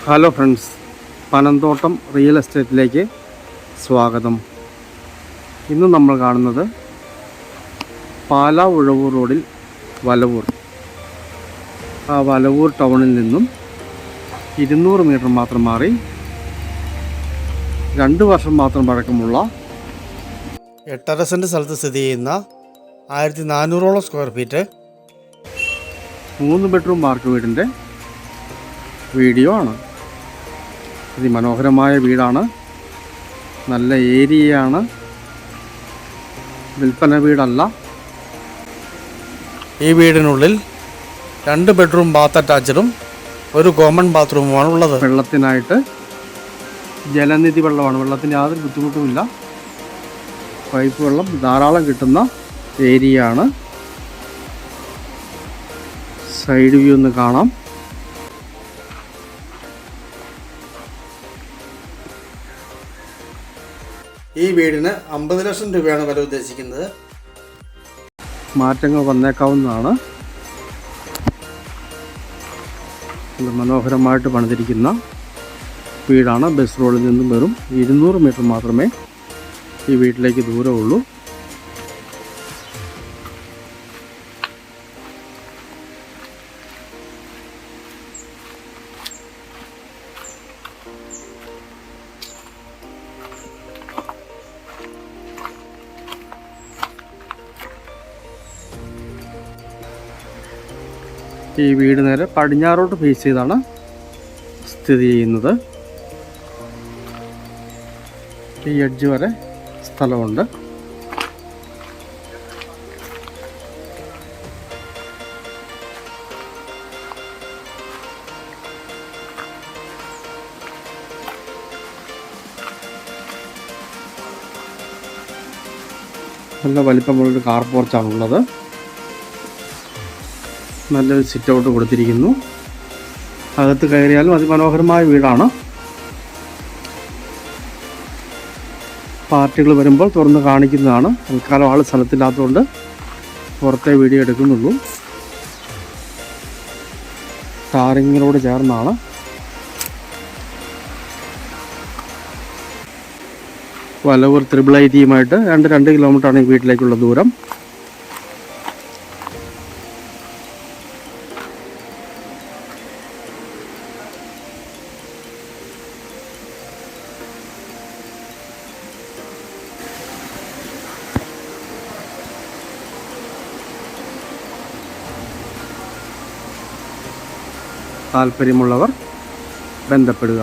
Hello friends, Panamthottam real എസ്റ്റേറ്റിലേക്ക് സ്വാഗതം. ഇന്ന് നമ്മൾ കാണുന്നത് പാലാ ഉഴവൂർ റോഡിൽ വലവൂർ. ആ വലവൂർ ടൗണിൽ നിന്നും 200 മീറ്റർ മാത്രം മാറി 2 വർഷം മാത്രം പഴക്കമുള്ള 8.5 സെൻറ്റ് സ്ഥലത്ത് സ്ഥിതി ചെയ്യുന്ന 1400ഓളം സ്ക്വയർ ഫീറ്റ് 3 ബെഡ്റൂം വാർക്ക് വീടിൻ്റെ വീഡിയോ ആണ്. അതിമനോഹരമായ വീടാണ്, നല്ല ഏരിയയാണ്, വിൽപ്പന വീടല്ല. ഈ വീടിനുള്ളിൽ 2 ബെഡ്റൂം ബാത്ത് അറ്റാച്ചഡും 1 കോമൺ ബാത്റൂമുമാണ് ഉള്ളത്. വെള്ളത്തിനായിട്ട് ജലനിധി വെള്ളമാണ്, വെള്ളത്തിന് യാതൊരു ബുദ്ധിമുട്ടുമില്ല. പൈപ്പ് വെള്ളം ധാരാളം കിട്ടുന്ന ഏരിയയാണ്. സൈഡ് വ്യൂ ഒന്ന് കാണാം. ഈ വീടിന് 50 ലക്ഷം രൂപയാണ് വില ഉദ്ദേശിക്കുന്നത്. മാറ്റങ്ങൾ വന്നേക്കാവുന്നതാണ്. മനോഹരമായിട്ട് പണിതിരിക്കുന്ന വീടാണ്. ബസ് റോഡിൽ നിന്നും വെറും 200 മീറ്റർ മാത്രമേ ഈ വീട്ടിലേക്ക് ദൂരമുള്ളൂ. ഈ വീട് നേരെ പടിഞ്ഞാറോട്ട് ഫേസ് ചെയ്താണ് സ്ഥിതി ചെയ്യുന്നത്. ഈ എഡ്ജ് വരെ സ്ഥലമുണ്ട്. നല്ല വലിപ്പമുള്ളൊരു കാർ പോർച്ചാണുള്ളത്. നല്ലൊരു സിറ്റ് ഔട്ട് കൊടുത്തിരിക്കുന്നു. അകത്ത് കയറിയാലും അതിമനോഹരമായ വീടാണ്. പാർട്ടികൾ വരുമ്പോൾ തുറന്ന് കാണിക്കുന്നതാണ്. തൽക്കാലം ആൾ സ്ഥലത്തില്ലാത്തതുകൊണ്ട് പുറത്തെ വീഡിയോ എടുക്കുന്നുള്ളൂ. ടാറിങ്ങിനോട് ചേർന്നാണ്. വലവൂർ IIITയുമായിട്ട് 2 കിലോമീറ്ററാണ് ഈ വീട്ടിലേക്കുള്ള ദൂരം. താല്പര്യമുള്ളവർ ബന്ധപ്പെടുക.